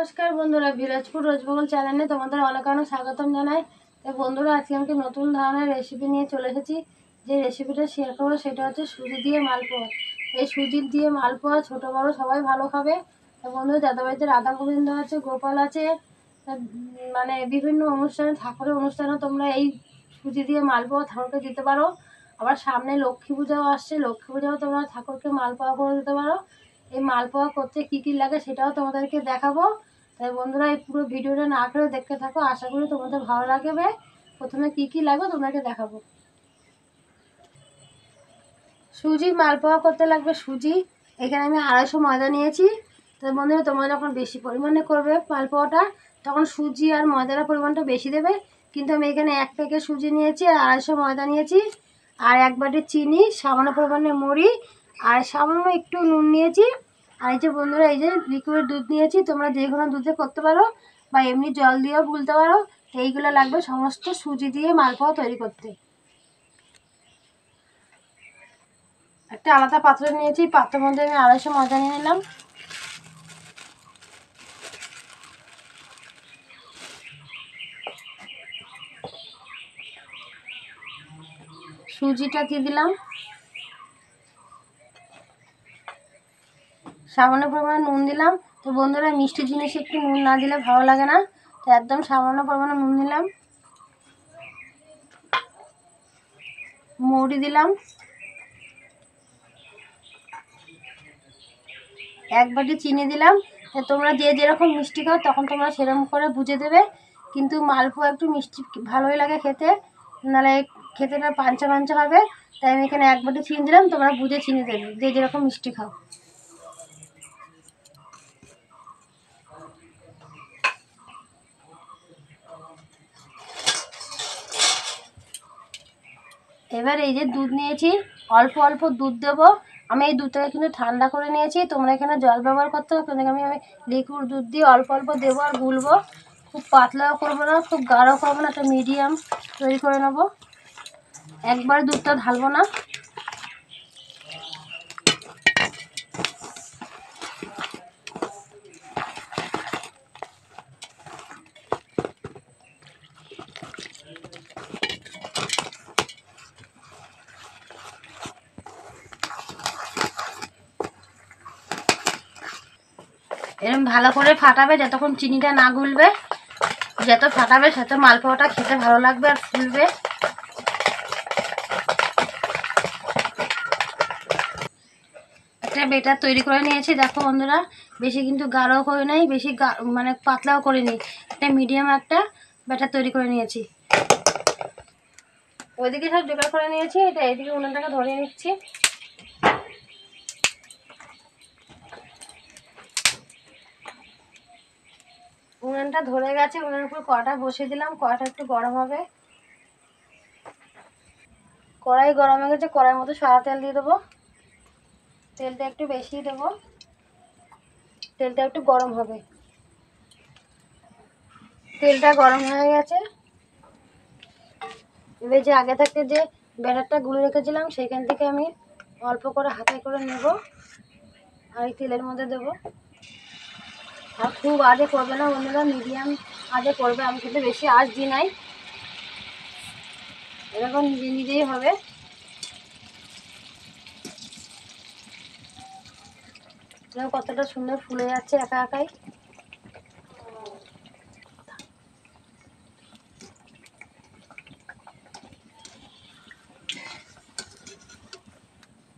নমস্কার বন্ধুরা, ভিলেজপুর রোজবগল চ্যানেলে তোমাদের অনেক অনেক স্বাগতম জানাই। তো বন্ধুরা, আজকে আমি নতুন ধরনের রেসিপি নিয়ে চলে এসেছি। যে রেসিপিটা শেয়ার করবো সেটা হচ্ছে সুজি দিয়ে মালপোয়া। এই সুজি দিয়ে মালপোয়া ছোটো বড়ো সবাই ভালো খাবে। তো বন্ধুরা, যাদের বাড়িতে রাধা গোবিন্দ আছে, গোপাল আছে, মানে বিভিন্ন অনুষ্ঠানে, ঠাকুরের অনুষ্ঠানেও তোমরা এই সুজি দিয়ে মালপোয়া ঠাকুরকে দিতে পারো। আবার সামনে লক্ষ্মী পূজাও আসছে, লক্ষ্মী পূজাও তোমরা ঠাকুরকে মালপোয়া করে দিতে পারো। এই মালপোয়া করতে কী কী লাগে সেটাও তোমাদেরকে দেখাবো। তাই বন্ধুরা, এই পুরো ভিডিওটা না করে দেখতে থাকো, আশা করি তোমাদের ভালো লাগবে। প্রথমে কী কী লাগবে তোমাদেরকে দেখাবো। সুজি মালপোয়া করতে লাগবে সুজি। এখানে আমি 250 ময়দা নিয়েছি। তো বন্ধুরা, তোমরা যখন বেশি পরিমাণে করবে মালপোয়াটা, তখন সুজি আর ময়দার পরিমাণটা বেশি দেবে। কিন্তু আমি এখানে 1 প্যাকেট সুজি নিয়েছি আর 250 ময়দা নিয়েছি, আর 1 বাটি চিনি, সামান্য পরিমাণে মুড়ি, আর সামান্য একটু নুন নিয়েছি। আর এই যে বন্ধুরা, এই যে লিকুইড দুধ নিয়েছি। তোমরা যে কোনো দুধে করতে পারো বা এমনি জল দিয়েও গুলতে পারো। এইগুলো লাগবে সমস্ত সুজি দিয়ে মালপোয়া তৈরি করতে। একটা আলাদা পাত্র নিয়েছি, পাত্রের মধ্যে আমি 250 ময়দা নিয়ে নিলাম। সুজিটা দিয়ে দিলাম, সামান্য পরিমাণে নুন দিলাম। তো বন্ধুরা, মিষ্টি জিনিসে একটু নুন না দিলে ভালো লাগে না, তো একদম সামান্য পরিমাণে নুন দিলাম। মৌরি দিলাম, 1 বাটি চিনি দিলাম। তো তোমরা যে যেরকম মিষ্টি খাও তখন তোমরা সেরকম করে বুঝে দেবে। কিন্তু মালপোয়া একটু মিষ্টি ভালোই লাগে খেতে, নাহলে খেতে না পাঞ্চা পাঞ্চা হবে। তাই আমি এখানে 1 বাটি চিনি দিলাম, তোমরা বুঝে চিনি দেবে যে যেরকম মিষ্টি খাও। এবার এই যে দুধ নিয়েছি, অল্প অল্প দুধ দেবো। আমি এই দুধটাকে কিন্তু ঠান্ডা করে নিয়েছি, তোমরা এখানে জল ব্যবহার করতে হবে। কিন্তু আমি লিকুইড দুধ দিয়ে অল্প অল্প দেবো আর গুলবো। খুব পাতলাও করবো না, খুব গাঢ় করবো না, একটা মিডিয়াম তৈরি করে নেবো। একবার দুধটা ঢালবো না। এরকম ভালো করে ফাটাবে যতক্ষণ চিনিটা না গুলবে। যত ফাটাবে তত মালপোয়াটা খেতে ভালো লাগবে আর ফুলবে। একটা বেটার তৈরি করে নিয়েছি, দেখো বন্ধুরা। বেশি কিন্তু গাঢ় করে নেই, বেশি মানে পাতলাও করে নিই। একটা মিডিয়াম একটা ব্যাটার তৈরি করে নিয়েছি। ওইদিকে সব জোগাড় করে নিয়েছি, এটা এইদিকে উনুনটাকে ধরিয়ে নিচ্ছি। উনুনটা ধরে গেছে, উনুনের উপর কড়াটা বসিয়ে দিলাম। কড়াটা একটু গরম হবে। কড়াই গরম হয়ে গেছে, কড়াইয়ের মধ্যে সাদা তেল দিয়ে দেবো। তেলটা একটু বেশি দেবো, তেলটা একটু গরম হবে। তেলটা গরম হয়ে গেছে। এবার যে আগে থাকতে যে ব্যাটারটা গুলে রেখেছিলাম সেখান থেকে আমি অল্প করে হাতে করে নেব আর এই তেলের মধ্যে দেবো। আর খুব আজে করবে না বন্ধুরা, মিডিয়াম আজে করবে। আমি কিন্তু বেশি আঁচ দিই নাই, এরকম নিজে নিজেই হবে। কতটা সুন্দর ফুলে যাচ্ছে একা একাই।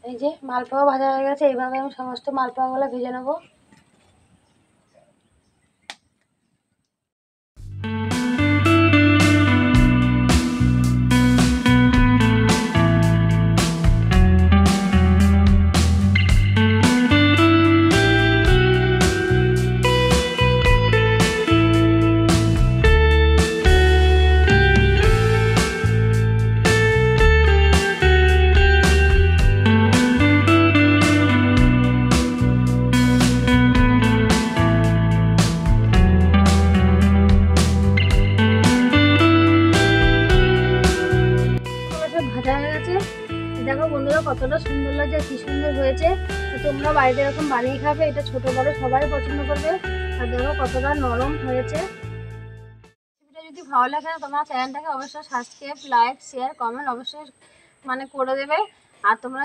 এই যে মালপোয়া ভাজা হয়ে গেছে। এইভাবে আমি সমস্ত মালপোয়াগুলো ভেজে নেবো। দেখো বন্ধুরা, কতটা সুন্দর লাগছে, কি সুন্দর হয়েছে। তো তোমরা বাড়িতে এরকম বানিয়ে খাবে, এটা ছোট বড় সবাই পছন্দ করবে। আর দেখো কতটা নরম হয়েছে। রেসিপিটা যদি ভালো লাগে তোমরা চ্যানেলটাকে অবশ্যই সাবস্ক্রাইব, লাইক, শেয়ার, কমেন্ট অবশ্যই করে দেবে। আর তোমরা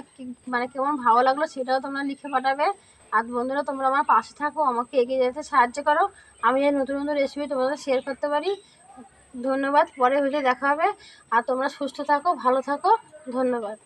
কেমন ভালো লাগলো সেটাও তোমরা লিখে পাঠাবে। আর বন্ধুরা, তোমরা আমার পাশে থাকো, আমাকে এগিয়ে যেতে সাহায্য করো, আমি এই নতুন নতুন রেসিপি তোমাদের শেয়ার করতে পারি। ধন্যবাদ। পরে ভিডিও দেখা হবে। আর তোমরা সুস্থ থাকো, ভালো থাকো। ধন্যবাদ।